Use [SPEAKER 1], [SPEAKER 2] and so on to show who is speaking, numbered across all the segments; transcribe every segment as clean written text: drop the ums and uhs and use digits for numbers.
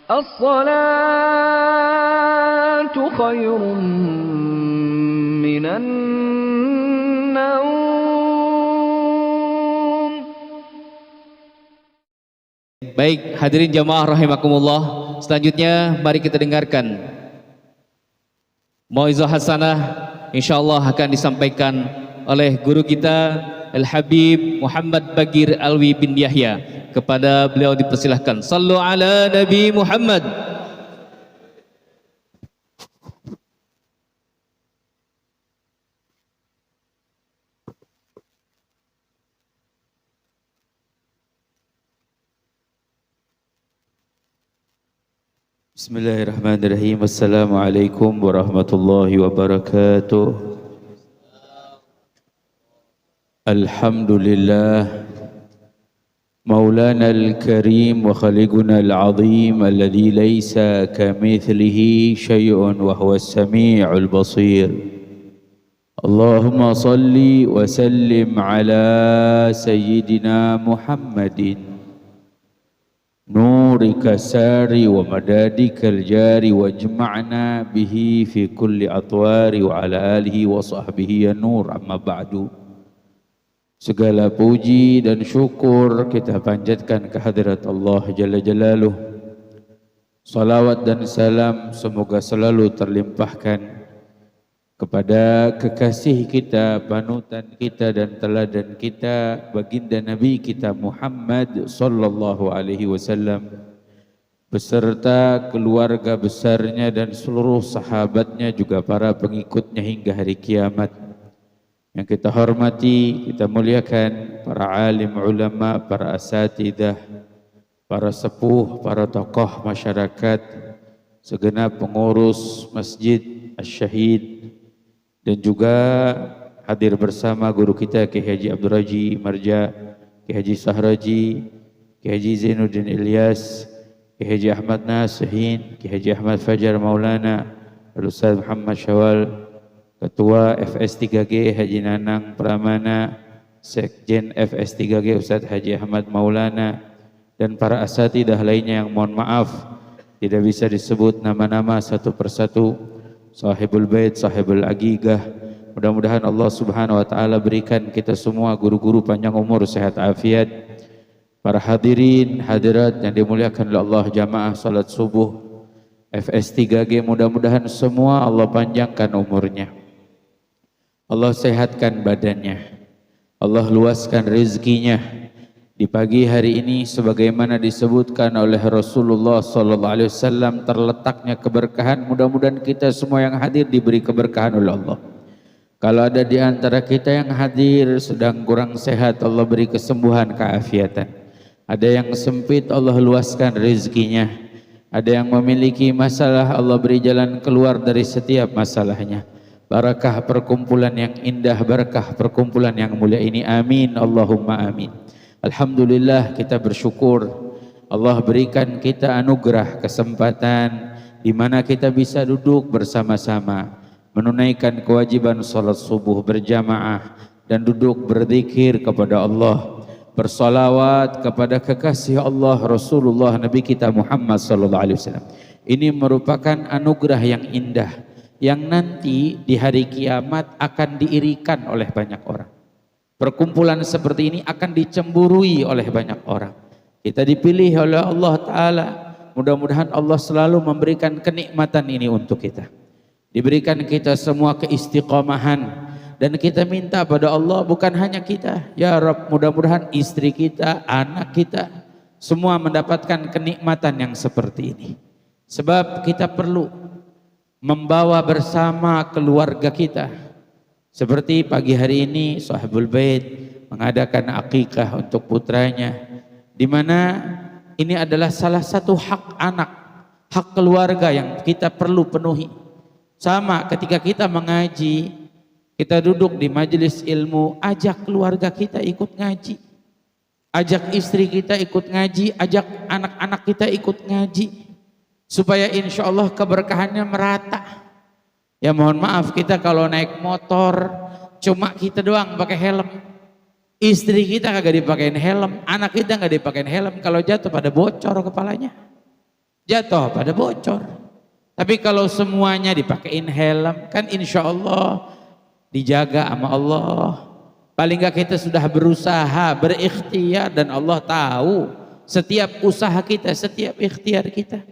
[SPEAKER 1] الصلاة خير من النوم.
[SPEAKER 2] Baik, hadirin jamaah rahimakumullah. Selanjutnya mari kita dengarkan mauizah hasanah, insyaallah akan disampaikan oleh guru kita Al-Habib Muhammad Bagir Alwi bin Yahya. Kepada beliau dipersilahkan. Sallu ala Nabi Muhammad.
[SPEAKER 3] Bismillahirrahmanirrahim. Assalamualaikum warahmatullahi wabarakatuh. Alhamdulillah مولانا الكريم وخالقنا العظيم الذي ليس كمثله شيء وهو السميع البصير. اللهم صل وسلم على سيدنا محمد نورك الساري ومدادك الجاري واجمعنا به في كل أطوار وعلى آله وصحبه النور. أما بعد, segala puji dan syukur kita panjatkan kehadirat Allah Jalla Jalaluh. Salawat dan salam semoga selalu terlimpahkan kepada kekasih kita, panutan kita dan teladan kita, baginda Nabi kita Muhammad sallallahu alaihi wasallam, beserta keluarga besarnya dan seluruh sahabatnya, juga para pengikutnya hingga hari kiamat. Yang kita hormati, kita muliakan para alim ulama, para asatidah, para sepuh, para tokoh masyarakat, segenap pengurus Masjid Asy-Syahid, dan juga hadir bersama guru kita Kiai Haji Abdul Raji Marja, Kiai Haji Sahraji, Kiai Haji Zainuddin Ilyas, Kiai Haji Ahmad Nasihin, Kiai Haji Ahmad Fajar Maulana, Ustaz Muhammad Syawal, Ketua FS3G Haji Nanang Pramana, Sekjen FS3G Ustaz Haji Ahmad Maulana, dan para asatidah lainnya yang mohon maaf tidak bisa disebut nama-nama satu persatu. Sahibul Bait, Sahibul Agigah, mudah-mudahan Allah Subhanahu wa taala berikan kita semua guru-guru panjang umur, sehat afiat. Para hadirin hadirat yang dimuliakan oleh Allah, jamaah salat subuh FS3G, mudah-mudahan semua Allah panjangkan umurnya, Allah sehatkan badannya, Allah luaskan rezekinya. Di pagi hari ini sebagaimana disebutkan oleh Rasulullah sallallahu alaihi wasallam terletaknya keberkahan. Mudah-mudahan kita semua yang hadir diberi keberkahan oleh Allah. Kalau ada di antara kita yang hadir sedang kurang sehat, Allah beri kesembuhan, keafiatan. Ada yang sempit, Allah luaskan rezekinya. Ada yang memiliki masalah, Allah beri jalan keluar dari setiap masalahnya. Barakah perkumpulan yang indah, barakah perkumpulan yang mulia ini, amin Allahumma amin. Alhamdulillah, kita bersyukur Allah berikan kita anugerah kesempatan di mana kita bisa duduk bersama-sama menunaikan kewajiban salat subuh berjamaah dan duduk berzikir kepada Allah, bersalawat kepada kekasih Allah Rasulullah Nabi kita Muhammad sallallahu alaihi wasallam. Ini merupakan anugerah yang indah yang nanti di hari kiamat akan diirikan oleh banyak orang. Perkumpulan seperti ini akan dicemburui oleh banyak orang. Kita dipilih oleh Allah Ta'ala. Mudah-mudahan Allah selalu memberikan kenikmatan ini untuk kita. Diberikan kita semua keistiqomahan. Dan kita minta pada Allah, bukan hanya kita, ya Rabb, mudah-mudahan istri kita, anak kita semua mendapatkan kenikmatan yang seperti ini. Sebab kita perlu membawa bersama keluarga kita. Seperti pagi hari ini Sahibul Bait mengadakan akikah untuk putranya, di mana ini adalah salah satu hak anak, hak keluarga yang kita perlu penuhi. Sama ketika kita mengaji, kita duduk di majelis ilmu, ajak keluarga kita ikut ngaji, ajak istri kita ikut ngaji, ajak anak-anak kita ikut ngaji, supaya insya Allah keberkahannya merata. Ya mohon maaf, kita kalau naik motor cuma kita doang pakai helm, istri kita kagak dipakein helm, anak kita nggak dipakein helm, kalau jatuh pada bocor kepalanya. jatuh pada bocor. Tapi kalau semuanya dipakein helm, kan insya Allah dijaga sama Allah. Paling gak kita sudah berusaha, berikhtiar, dan Allah tahu setiap usaha kita, setiap ikhtiar kita.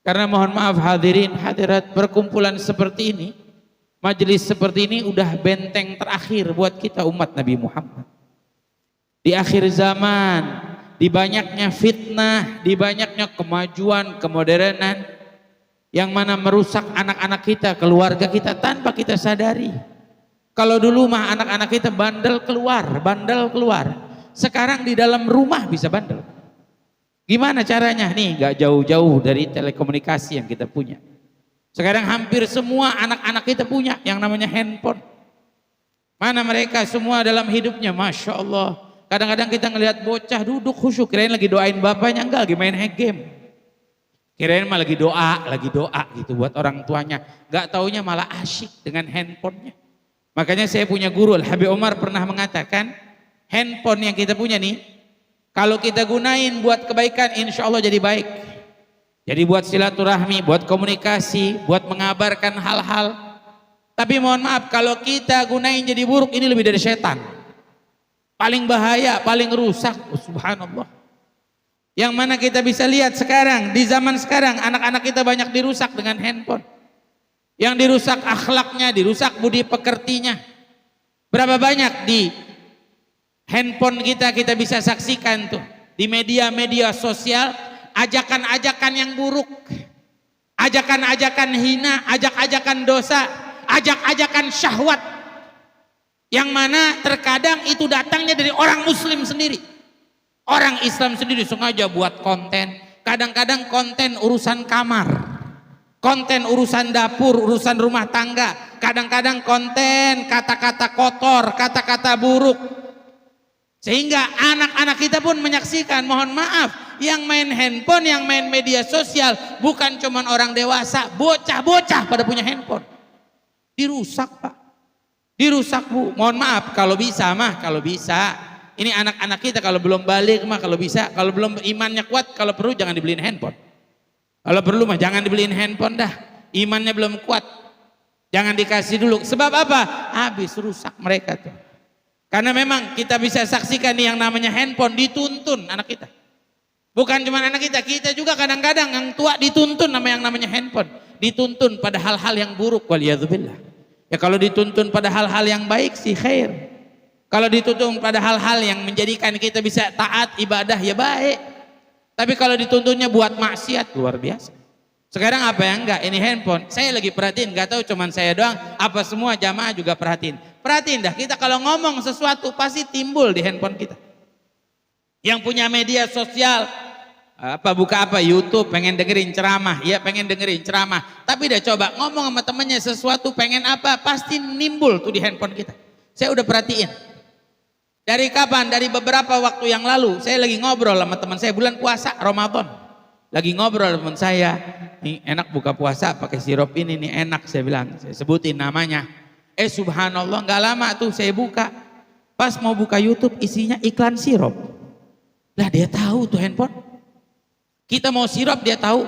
[SPEAKER 3] Karena mohon maaf hadirin hadirat, perkumpulan seperti ini, majelis seperti ini udah benteng terakhir buat kita umat Nabi Muhammad. Di akhir zaman, di banyaknya fitnah, di banyaknya kemajuan, kemodernan, yang mana merusak anak-anak kita, keluarga kita tanpa kita sadari. Kalau dulu mah anak-anak kita bandel keluar. Sekarang di dalam rumah bisa bandel. Gimana caranya? Nih gak jauh-jauh dari telekomunikasi yang kita punya. Sekarang hampir semua anak-anak kita punya yang namanya handphone. Mana mereka semua dalam hidupnya, Masya Allah. Kadang-kadang kita ngelihat bocah duduk khusyuk, kirain lagi doain bapaknya, enggak, lagi main hack game. Kirain mah lagi doa gitu buat orang tuanya. Gak taunya malah asyik dengan handphonenya. Makanya saya punya guru, Al-Habib Umar pernah mengatakan, handphone yang kita punya nih, kalau kita gunain buat kebaikan, insya Allah jadi baik. Jadi buat silaturahmi, buat komunikasi, buat mengabarkan hal-hal. Tapi mohon maaf, kalau kita gunain jadi buruk, ini lebih dari setan. Paling bahaya, paling rusak, subhanallah. Yang mana kita bisa lihat sekarang, di zaman sekarang, anak-anak kita banyak dirusak dengan handphone. Yang dirusak akhlaknya, dirusak budi pekertinya. Berapa banyak di handphone kita bisa saksikan tuh. Di media-media sosial, ajakan-ajakan yang buruk. Ajakan-ajakan hina, ajak-ajakan dosa, ajak-ajakan syahwat. Yang mana terkadang itu datangnya dari orang muslim sendiri. Orang Islam sendiri sengaja buat konten. Kadang-kadang konten urusan kamar. Konten urusan dapur, urusan rumah tangga. Kadang-kadang konten kata-kata kotor, kata-kata buruk. Sehingga anak-anak kita pun menyaksikan, mohon maaf, yang main handphone, yang main media sosial, bukan cuma orang dewasa, bocah-bocah pada punya handphone. Dirusak Pak. Dirusak Bu. Mohon maaf, kalau bisa. Ini anak-anak kita kalau belum balik mah kalau bisa, kalau belum imannya kuat, kalau perlu jangan dibeliin handphone. Kalau perlu mah jangan dibeliin handphone dah. Imannya belum kuat. Jangan dikasih dulu. Sebab apa? Habis rusak mereka tuh. Karena memang kita bisa saksikan nih yang namanya handphone dituntun anak kita. Bukan cuma anak kita, kita juga kadang-kadang yang tua dituntun sama yang namanya handphone. Dituntun pada hal-hal yang buruk, waliyadzubillah. Ya kalau dituntun pada hal-hal yang baik sih khair. Kalau dituntun pada hal-hal yang menjadikan kita bisa taat ibadah ya baik. Tapi kalau dituntunnya buat maksiat luar biasa. Sekarang apa yang enggak? Ini handphone. Saya lagi perhatiin, enggak tahu cuman saya doang, apa semua jamaah juga perhatiin. Perhatiin dah, kita kalau ngomong sesuatu pasti timbul di handphone kita. Yang punya media sosial, buka YouTube, pengen dengerin ceramah, ya pengen dengerin ceramah. Tapi dah coba ngomong sama temennya sesuatu pengen apa, pasti nimbul tuh di handphone kita. Saya udah perhatiin. Dari kapan? Dari beberapa waktu yang lalu, saya lagi ngobrol sama teman saya, bulan puasa, Ramadan. Lagi ngobrol sama teman saya, nih enak buka puasa pakai sirup ini nih enak, saya bilang, saya sebutin namanya. Subhanallah, nggak lama tuh saya buka. Pas mau buka YouTube isinya iklan sirup. Lah dia tahu tuh handphone. Kita mau sirup dia tahu.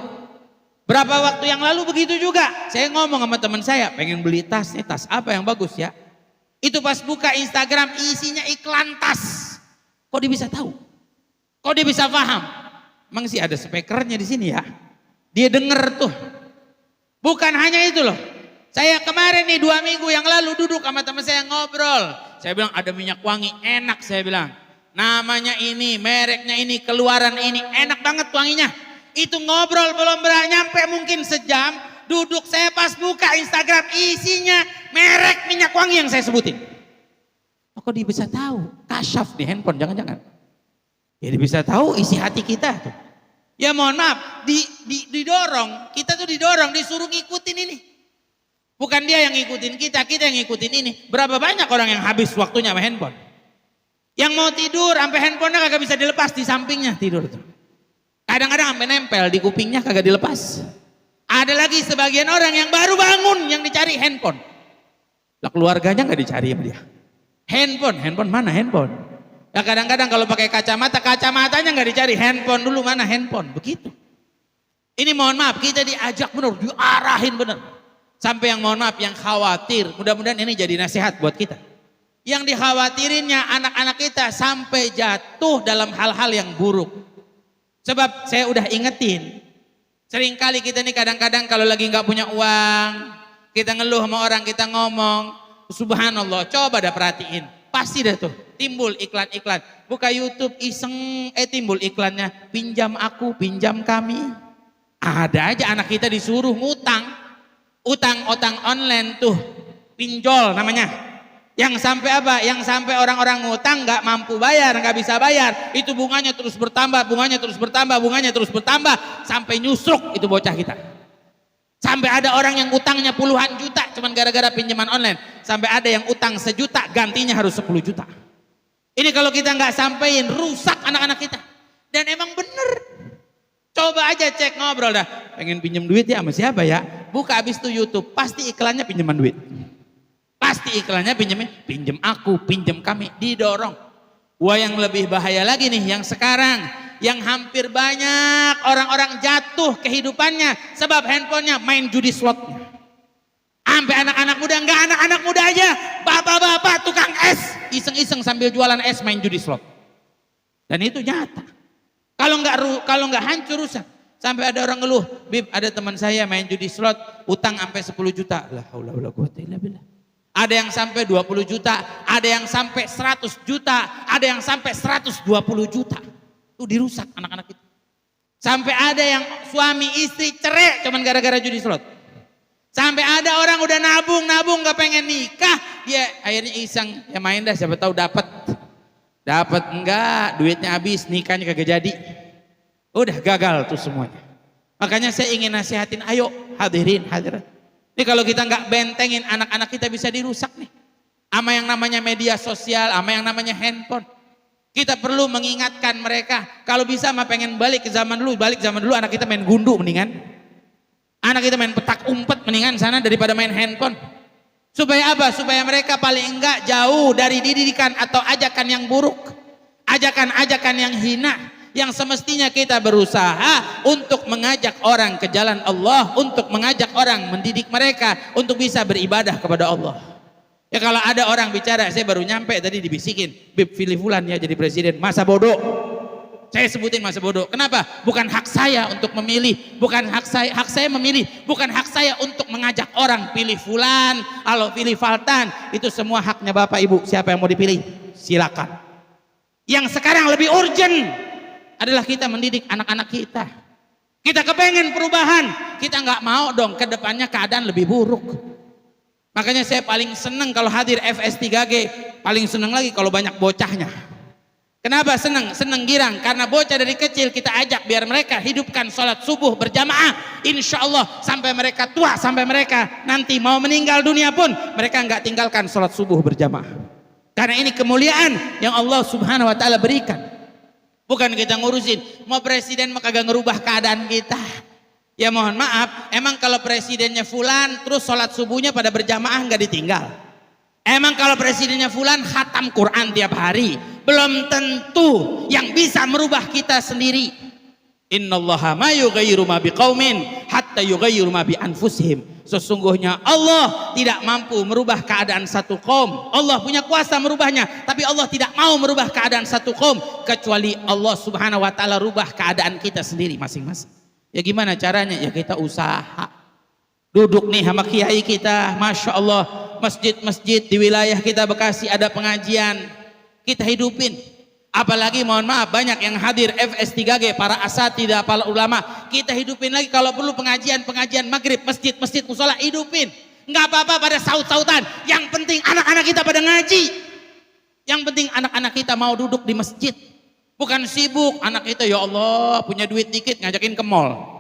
[SPEAKER 3] Berapa waktu yang lalu begitu juga. Saya ngomong sama teman saya, pengen beli tas nih, tas apa yang bagus ya? Itu pas buka Instagram isinya iklan tas. Kok dia bisa tahu? Kok dia bisa paham? Emang sih ada speakernya di sini ya. Dia denger tuh. Bukan hanya itu loh. Saya kemarin nih 2 minggu yang lalu duduk sama teman saya ngobrol. Saya bilang ada minyak wangi enak saya bilang. Namanya ini, mereknya ini, keluaran ini enak banget wanginya. Itu ngobrol belum nyampe mungkin sejam. Duduk saya pas buka Instagram isinya merek minyak wangi yang saya sebutin. Kok dia bisa tahu? Kasyaf di handphone jangan-jangan. Ya dia bisa tahu isi hati kita tuh. Ya mohon maaf, didorong, kita tuh didorong, disuruh ngikutin ini. Bukan dia yang ngikutin kita yang ngikutin ini. Berapa banyak orang yang habis waktunya sama handphone. Yang mau tidur sampai handphonenya kagak bisa dilepas di sampingnya tidur tuh. Kadang-kadang sampai nempel di kupingnya kagak dilepas. Ada lagi sebagian orang yang baru bangun yang dicari handphone. Lah keluarganya nggak dicari sama dia. Handphone mana handphone? Ya kadang-kadang kalau pakai kacamata, kacamatanya nggak dicari. Handphone dulu mana handphone? Begitu.
[SPEAKER 4] Ini mohon maaf, kita diajak benar, diarahin benar. Sampai yang mohon maaf, yang khawatir, mudah-mudahan ini jadi nasihat buat kita. Yang dikhawatirinnya anak-anak kita sampai jatuh dalam hal-hal yang buruk. Sebab saya udah ingetin, seringkali kita nih kadang-kadang kalau lagi nggak punya uang, kita ngeluh sama orang, kita ngomong, subhanallah, coba dah perhatiin. Pasti dah tuh, timbul iklan-iklan. Buka YouTube iseng, timbul iklannya, pinjam aku, pinjam kami. Ada aja anak kita disuruh ngutang, utang-utang online tuh, pinjol namanya. Yang sampai apa? Yang sampai orang-orang ngutang nggak mampu bayar, nggak bisa bayar, itu bunganya terus bertambah, bunganya terus bertambah, bunganya terus bertambah, sampai nyusruk itu bocah kita. Sampai ada orang yang utangnya puluhan juta, cuman gara-gara pinjaman online. Sampai ada yang utang 1 juta, gantinya harus 10 juta. Ini kalau kita nggak sampein, rusak anak-anak kita. Dan emang bener. Coba aja cek, ngobrol dah. Pengen pinjam duit ya sama siapa ya? Buka abis itu YouTube, pasti iklannya pinjaman duit. Pasti iklannya pinjam aku, pinjam kami, didorong. Wah, yang lebih bahaya lagi nih, yang sekarang, yang hampir banyak orang-orang jatuh kehidupannya sebab handphonenya main judi slotnya. Sampai anak-anak muda, enggak anak-anak muda aja, bapak-bapak tukang es, iseng-iseng sambil jualan es main judi slot. Dan itu nyata. Kalau nggak hancur rusak. Sampai ada orang ngeluh, Bib, ada teman saya main judi slot, utang sampai 10 juta. La haula wala quwata illa billah. Ada yang sampai 20 juta, ada yang sampai 100 juta, ada yang sampai 120 juta. Itu dirusak anak-anak itu. Sampai ada yang suami istri cerai cuman gara-gara judi slot. Sampai ada orang udah nabung gak pengen nikah, dia akhirnya iseng, ya main dah siapa tahu dapat. Dapat enggak, duitnya habis, nikahnya kagak jadi. Udah gagal tuh semuanya. Makanya saya ingin nasihatin, ayo hadirin hadirat. Ini kalau kita nggak bentengin, anak-anak kita bisa dirusak nih. Sama yang namanya media sosial, sama yang namanya handphone. Kita perlu mengingatkan mereka, kalau bisa mah pengen balik zaman dulu anak kita main gundu mendingan. Anak kita main petak umpet mendingan sana daripada main handphone. Supaya apa? Supaya mereka paling enggak jauh dari didikan atau ajakan yang buruk. Ajakan-ajakan yang hina. Yang semestinya kita berusaha untuk mengajak orang ke jalan Allah. Untuk mengajak orang, mendidik mereka untuk bisa beribadah kepada Allah. Ya kalau ada orang bicara, saya baru nyampe tadi dibisikin, Bib pilih fulan ya jadi presiden, masa bodoh. Saya sebutin masa bodoh. Kenapa? Bukan hak saya untuk memilih, bukan hak saya memilih, bukan hak saya untuk mengajak orang pilih fulan, kalau pilih faltan, itu semua haknya Bapak Ibu. Siapa yang mau dipilih? Silakan. Yang sekarang lebih urgent adalah kita mendidik anak-anak kita. Kita kepengen perubahan, kita nggak mau dong ke depannya keadaan lebih buruk. Makanya saya paling seneng kalau hadir FS3G, paling seneng lagi kalau banyak bocahnya. Kenapa seneng? Seneng girang karena bocah dari kecil kita ajak biar mereka hidupkan sholat subuh berjamaah. Insya Allah sampai mereka tua, sampai mereka nanti mau meninggal dunia pun mereka nggak tinggalkan sholat subuh berjamaah. Karena ini kemuliaan yang Allah Subhanahu Wa Taala berikan. Bukan kita ngurusin mau presiden mau kagak ngerubah keadaan kita. Ya mohon maaf, emang kalau presidennya fulan terus sholat subuhnya pada berjamaah nggak ditinggal. Emang kalau presidennya fulan khatam Quran tiap hari, belum tentu yang bisa merubah kita sendiri. Innallaha ma yughayyiru ma biqaumin hatta yughayyiru ma bi anfusihim. Sesungguhnya Allah tidak mampu merubah keadaan satu kaum. Allah punya kuasa merubahnya, tapi Allah tidak mau merubah keadaan satu kaum kecuali Allah Subhanahu wa taala rubah keadaan kita sendiri masing-masing. Ya gimana caranya? Ya kita usaha. Duduk nih sama kiai kita, Masya Allah, masjid-masjid di wilayah kita Bekasi ada pengajian, kita hidupin. Apalagi mohon maaf banyak yang hadir FS3G, para asatidzah, para ulama, kita hidupin lagi. Kalau perlu pengajian maghrib, masjid musola hidupin. Nggak apa-apa pada saut-sautan, yang penting anak-anak kita pada ngaji. Yang penting anak-anak kita mau duduk di masjid. Bukan sibuk, anak kita ya Allah punya duit dikit ngajakin ke mall.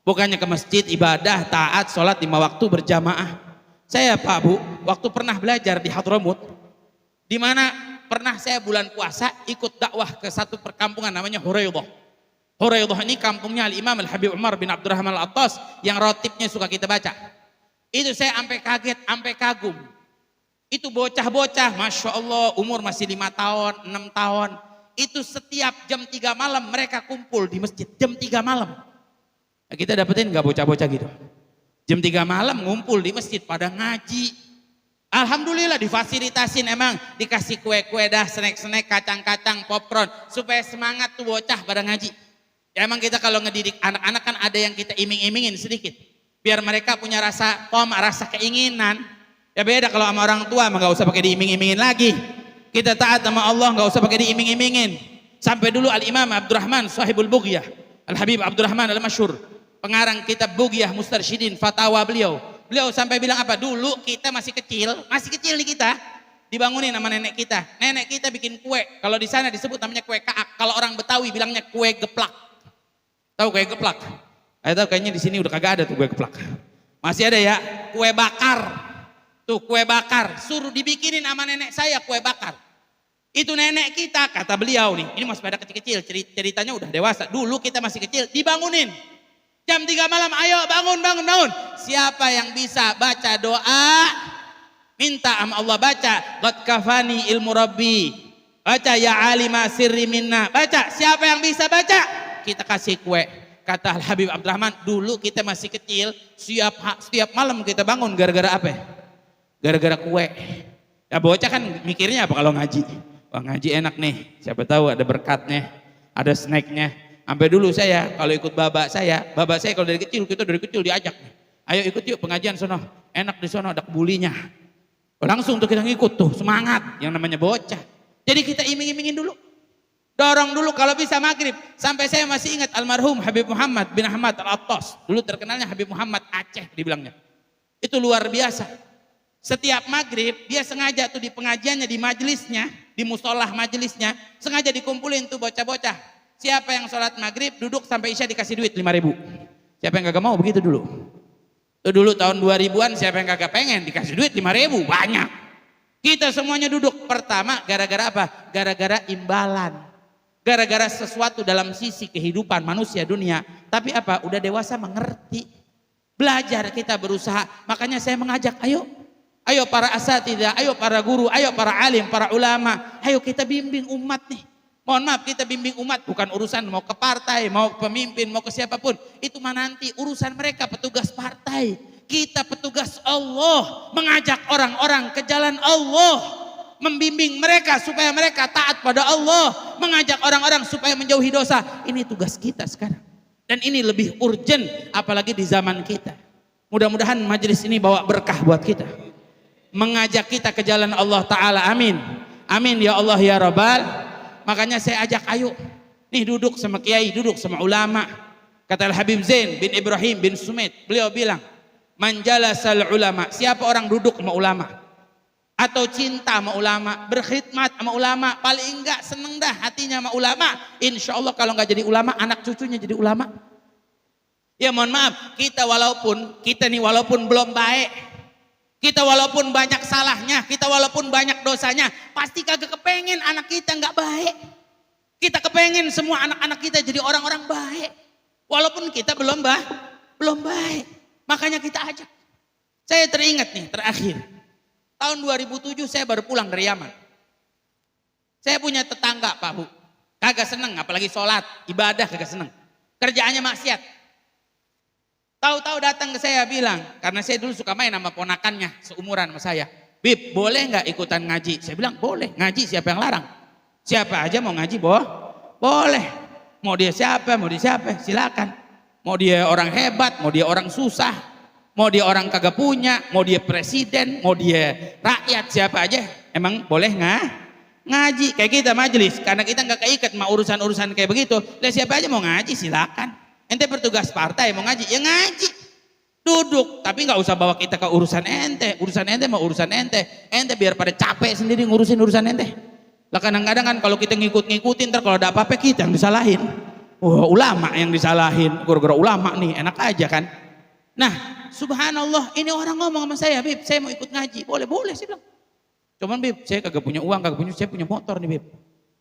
[SPEAKER 4] Bukannya ke masjid, ibadah, taat, sholat 5 waktu berjamaah. Saya Pak Bu, waktu pernah belajar di Hadramut, di mana pernah saya bulan puasa ikut dakwah ke satu perkampungan namanya Huraidah. Huraidah ini kampungnya Al-Imam Al-Habib Umar bin Abdurrahman Al-Attas yang rotibnya suka kita baca. Itu saya sampai kaget, sampai kagum. Itu bocah-bocah, Masya Allah, umur masih 5 tahun, 6 tahun. Itu setiap jam 3 malam mereka kumpul di masjid, jam 3 malam. Nah, kita dapetin nggak bocah-bocah gitu? Jam 3 malam ngumpul di masjid pada ngaji. Alhamdulillah difasilitasin, emang dikasih kue-kue dah, snack-snack, kacang-kacang, popcorn supaya semangat tuh bocah pada ngaji. Ya emang kita kalau ngedidik anak-anak kan ada yang kita iming-imingin sedikit. Biar mereka punya rasa rasa keinginan. Ya beda kalau sama orang tua mah nggak usah pakai diiming-imingin lagi. Kita taat sama Allah nggak usah pakai diiming-imingin. Sampai dulu Al-Imam Abdurrahman Sahibul Bughyah, Al-Habib Abdurrahman Al-Masyhur, pengarang kitab Bughyah Mustarsyidin, fatwa beliau. Beliau sampai bilang apa? Dulu kita masih kecil nih kita, dibangunin sama nenek kita. Nenek kita bikin kue. Kalau di sana disebut namanya kue kaak. Kalau orang Betawi bilangnya kue geplak. Tahu kue geplak? Saya tahu kayaknya di sini udah kagak ada tuh kue geplak. Masih ada ya, kue bakar. Tuh kue bakar, suruh dibikinin sama nenek saya kue bakar. Itu nenek kita, kata beliau nih, ini masih pada kecil-kecil, ceritanya udah dewasa. Dulu kita masih kecil, dibangunin. Jam 3 malam, ayo bangun. Siapa yang bisa baca doa, minta sama Allah, baca. Qad kafani ilmu rabbi. Baca ya alima sirri minna. Baca, siapa yang bisa baca, kita kasih kue. Kata Al-Habib Abdurrahman, dulu kita masih kecil, setiap malam kita bangun gara-gara apa? Gara-gara kue. Ya bocah kan mikirnya apa kalau ngaji? Wah ngaji enak nih, siapa tahu ada berkatnya, ada snacknya. Sampai dulu saya kalau ikut bapak saya kalau dari kecil, kita dari kecil diajak. Ayo ikut yuk pengajian sono, enak di sono ada kebulinya. Langsung tuh kita ngikut tuh, semangat yang namanya bocah. Jadi kita iming-imingin dulu. Dorong dulu kalau bisa maghrib. Sampai saya masih ingat almarhum Habib Muhammad bin Ahmad Al-Attas. Dulu terkenalnya Habib Muhammad Aceh dibilangnya. Itu luar biasa. Setiap maghrib dia sengaja tuh di pengajiannya, di majelisnya, di musolah majelisnya, sengaja dikumpulin tuh bocah-bocah. Siapa yang sholat maghrib duduk sampai isya dikasih duit 5.000. Siapa yang kagak mau begitu dulu? Itu dulu tahun 2000-an siapa yang kagak pengen dikasih duit 5.000? Banyak. Kita semuanya duduk. Pertama gara-gara apa? Gara-gara imbalan. Gara-gara sesuatu dalam sisi kehidupan manusia dunia. Tapi apa? Udah dewasa mengerti. Belajar kita berusaha. Makanya saya mengajak, ayo para asatidzah, ayo para guru, ayo para alim, para ulama. Ayo kita bimbing umat nih. Mohon maaf, kita bimbing umat bukan urusan mau ke partai, mau pemimpin, mau ke siapapun. Itu mah nanti urusan mereka petugas partai. Kita petugas Allah, mengajak orang-orang ke jalan Allah, membimbing mereka supaya mereka taat pada Allah, mengajak orang-orang supaya menjauhi dosa. Ini tugas kita sekarang. Dan ini lebih urgent apalagi di zaman kita. Mudah-mudahan majelis ini bawa berkah buat kita. Mengajak kita ke jalan Allah Ta'ala, amin. Amin ya Allah ya Rabbal. Makanya saya ajak, ayo nih duduk sama kiai, duduk sama ulama. Kata Al-Habib Zain bin Ibrahim bin Sumait, beliau bilang, man jalasal ulama, siapa orang duduk sama ulama atau cinta sama ulama, berkhidmat sama ulama, paling enggak seneng dah hatinya sama ulama, insya Allah kalau enggak jadi ulama, anak cucunya jadi ulama. Ya mohon maaf, kita walaupun belum baik, kita walaupun banyak salahnya, kita walaupun banyak dosanya, pasti kagak kepengen anak kita nggak baik. Kita kepengen semua anak-anak kita jadi orang-orang baik. Walaupun kita belum baik. Makanya kita ajak. Saya teringat nih terakhir. Tahun 2007 saya baru pulang dari Yaman. Saya punya tetangga Pak Bu. Kagak seneng, apalagi sholat, ibadah kagak seneng. Kerjaannya maksiat. Tahu-tahu datang ke saya bilang, karena saya dulu suka main sama ponakannya seumuran sama saya. Bib, boleh nggak ikutan ngaji? Saya bilang boleh. Ngaji siapa yang larang? Siapa aja mau ngaji boleh. Mau dia siapa, silakan. Mau dia orang hebat, mau dia orang susah, mau dia orang kagak punya, mau dia presiden, mau dia rakyat, siapa aja. Emang boleh ngaji? Kayak kita majelis, karena kita nggak keikat sama urusan-urusan kayak begitu. Lah siapa aja mau ngaji silakan. Ente petugas partai mau ngaji, ya ngaji. Duduk, tapi nggak usah bawa kita ke urusan ente. Urusan ente mau urusan ente. Ente biar pada capek sendiri ngurusin urusan ente. Lah kadang-kadang kan kalau kita ngikutin, ntar kalau ada apa-apa kita yang disalahin. Wah, ulama yang disalahin, gara-gara ulama nih, enak aja kan. Nah, subhanallah, ini orang ngomong sama saya, Bib, saya mau ikut ngaji. Boleh sih bilang. Cuman Bib, saya kagak punya uang, saya punya motor nih Bib.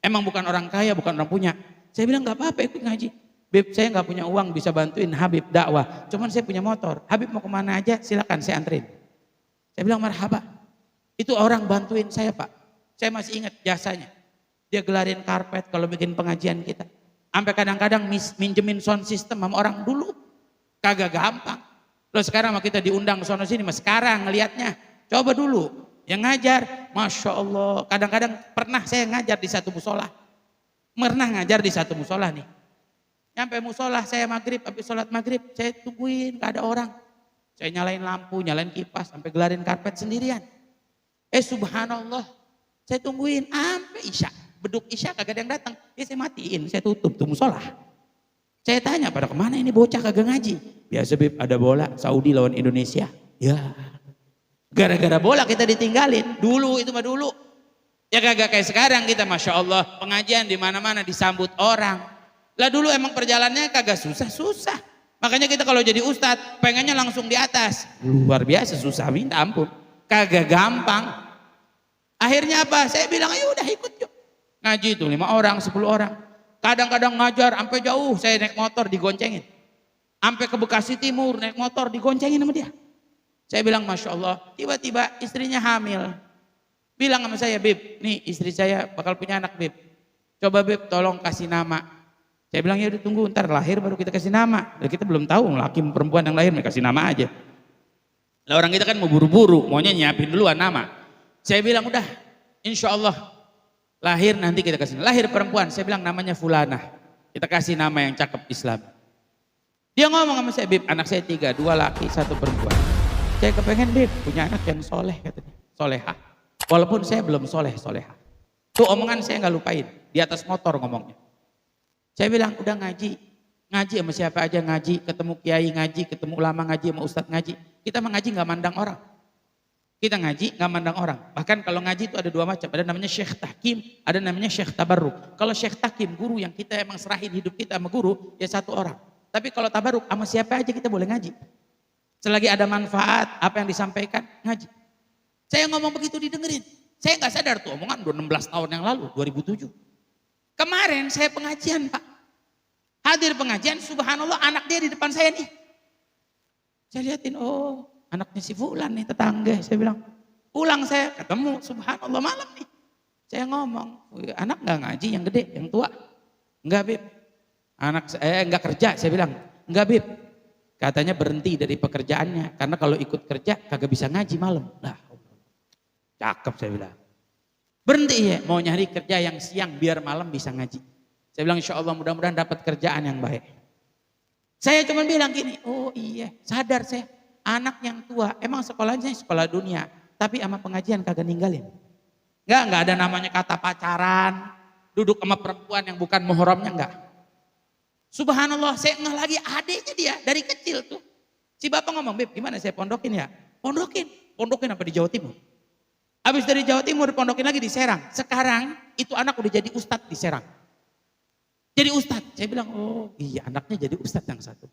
[SPEAKER 4] Emang bukan orang kaya, bukan orang punya. Saya bilang nggak apa-apa ikut ngaji. Bib, saya nggak punya uang bisa bantuin Habib dakwah. Cuman saya punya motor. Habib mau kemana aja silakan saya anterin. Saya bilang marhaba. Itu orang bantuin saya Pak. Saya masih ingat jasanya. Dia gelarin karpet kalau bikin pengajian kita. Sampai kadang-kadang minjemin sound system sama orang dulu. Kagak gampang. Loh sekarang kita diundang ke sono sini, mas sekarang ngelihatnya. Coba dulu yang ngajar, Masya Allah. Kadang-kadang pernah saya ngajar di satu musola. Pernah ngajar di satu musola nih. Nyampe musola saya maghrib, habis sholat maghrib saya tungguin gak ada orang. Saya nyalain lampu, nyalain kipas, sampai gelarin karpet sendirian. Subhanallah, saya tungguin sampai isya. Beduk isya kagak ada yang datang. Ya saya matiin, saya tutup tuh musola. Saya tanya pada kemana ini bocah kagak ngaji. Biasa Bib ada bola Saudi lawan Indonesia. Ya gara-gara bola kita ditinggalin. Dulu itu mah dulu. Ya kagak kayak sekarang kita Masya Allah. Pengajian di mana-mana disambut orang. Lah dulu emang perjalanannya kagak susah-susah. Makanya kita kalau jadi ustadz pengennya langsung di atas. Luar biasa susah minta ampun. Kagak gampang. Akhirnya apa? Saya bilang ayo udah ikut yuk. Ngaji itu 5 orang, 10 orang. Kadang-kadang ngajar sampai jauh, saya naik motor digoncengin. Sampai ke Bekasi Timur naik motor digoncengin sama dia. Saya bilang Masya Allah, tiba-tiba istrinya hamil. Bilang sama saya, Bib, nih istri saya bakal punya anak Bib. Coba Bib tolong kasih nama. Saya bilang ya udah tunggu ntar lahir baru kita kasih nama. Dan kita belum tahu laki perempuan yang lahir mereka kasih nama aja. Lah orang kita kan mau buru-buru, maunya nyiapin duluan nama. Saya bilang udah insya Allah. Lahir nanti kita kasih. Lahir perempuan, saya bilang namanya Fulanah. Kita kasih nama yang cakep Islam. Dia ngomong sama saya, Bib, anak saya 3, 2 laki, 1 perempuan. Saya kepengen Bib, punya anak yang soleh katanya. Solehah. Walaupun saya belum soleh-solehah. Tuh omongan saya nggak lupain. Di atas motor ngomongnya. Saya bilang udah ngaji. Ngaji sama siapa aja ngaji. Ketemu kiai ngaji, ketemu ulama ngaji, sama ustadz ngaji. Kita mengaji nggak mandang orang. Kita ngaji nggak mandang orang. Bahkan kalau ngaji itu ada 2 macam. Ada namanya Syekh Tahkim, ada namanya Syekh Tabarruk. Kalau Syekh Tahkim guru yang kita emang serahin hidup kita sama guru, ya 1 orang. Tapi kalau Tabarruk sama siapa aja kita boleh ngaji. Selagi ada manfaat apa yang disampaikan ngaji. Saya ngomong begitu didengerin. Saya nggak sadar tuh omongan udah 16 tahun yang lalu, 2007. Kemarin saya pengajian Pak. Hadir pengajian, subhanallah anak dia di depan saya nih. Saya liatin, oh anaknya si Fulan nih tetangga. Saya bilang, pulang saya ketemu subhanallah malam nih. Saya ngomong, anak gak ngaji yang gede, yang tua? Enggak Bib. Anak saya enggak kerja, saya bilang. Enggak Bib. Katanya berhenti dari pekerjaannya. Karena kalau ikut kerja kagak bisa ngaji malam. Nah, cakep saya bilang. Berhenti ya, mau nyari kerja yang siang biar malam bisa ngaji. Saya bilang insya Allah mudah-mudahan dapat kerjaan yang baik. Saya cuma bilang gini, oh iya sadar saya. Anak yang tua, emang sekolahnya sekolah dunia, tapi sama pengajian kagak ninggalin. Enggak ada namanya kata pacaran, duduk sama perempuan yang bukan muhramnya enggak. Subhanallah, saya ngeh lagi adiknya dia dari kecil tuh. Si bapak ngomong, Beb gimana saya pondokin ya? Pondokin apa di Jawa Timur? Habis dari Jawa Timur pondokin lagi di Serang. Sekarang itu anak udah jadi ustadz di Serang. Jadi ustadz, saya bilang, oh iya anaknya jadi ustadz yang satu.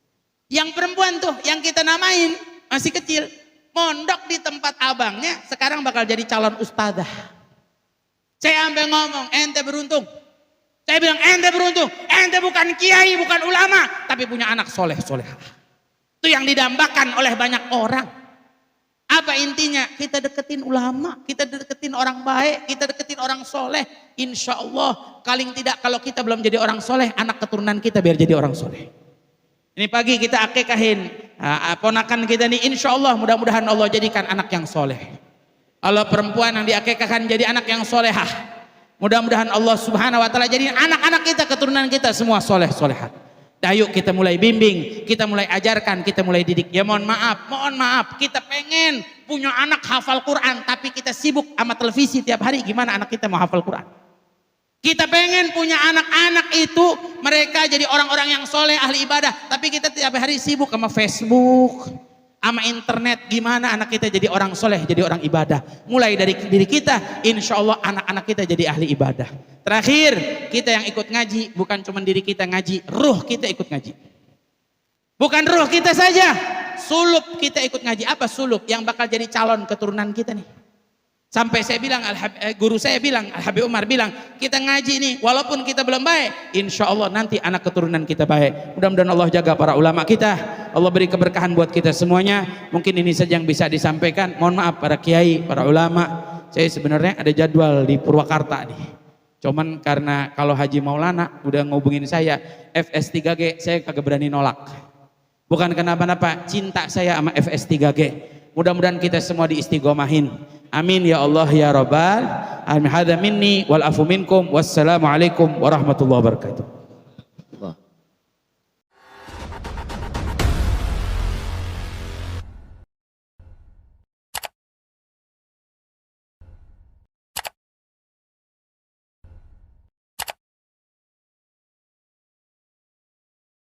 [SPEAKER 4] Yang perempuan tuh, yang kita namain, masih kecil. Mondok di tempat abangnya, sekarang bakal jadi calon ustadzah. Saya sampai ngomong, ente beruntung. Saya bilang, ente beruntung. Ente bukan kiai, bukan ulama, tapi punya anak soleh-solehah. Itu yang didambakan oleh banyak orang. Apa intinya? Kita deketin ulama, kita deketin orang baik, kita deketin orang soleh. Insya Allah, paling tidak kalau kita belum jadi orang soleh, anak keturunan kita biar jadi orang soleh. Ini pagi kita akikahin ponakan kita nih, insya Allah mudah-mudahan Allah jadikan anak yang soleh. Allah perempuan yang diakikahkan jadi anak yang solehah. Mudah-mudahan Allah subhanahu wa ta'ala jadi anak-anak kita, keturunan kita semua soleh-solehat. Dah yuk kita mulai bimbing, kita mulai ajarkan, kita mulai didik. Ya mohon maaf, kita pengen punya anak hafal Quran, tapi kita sibuk sama televisi tiap hari, gimana anak kita mau hafal Quran? Kita pengen punya anak-anak itu mereka jadi orang-orang yang soleh, ahli ibadah, tapi kita tiap hari sibuk sama Facebook, sama internet. Gimana anak kita jadi orang soleh, jadi orang ibadah? Mulai dari diri kita, insya Allah anak-anak kita jadi ahli ibadah. Terakhir, kita yang ikut ngaji, bukan cuma diri kita ngaji, ruh kita ikut ngaji. Bukan ruh kita saja, sulub kita ikut ngaji. Apa sulub? Yang bakal jadi calon keturunan kita nih. Sampai saya bilang, guru saya bilang, Al-Habib Umar bilang, kita ngaji nih, walaupun kita belum baik, insya Allah nanti anak keturunan kita baik. Mudah-mudahan Allah jaga para ulama kita, Allah beri keberkahan buat kita semuanya. Mungkin ini saja yang bisa disampaikan. Mohon maaf para kiai, para ulama, saya sebenarnya ada jadwal di Purwakarta nih. Cuman karena kalau Haji Maulana udah ngubungin saya, FS3G, saya kagak berani nolak. Bukan kenapa-napa, cinta saya sama FS3G. Mudah-mudahan kita semua diistiqomahin. Amin ya Allah ya Rabbal alamin. Hadza minni wal afu minkum. Wassalamualaikum warahmatullahi wabarakatuh.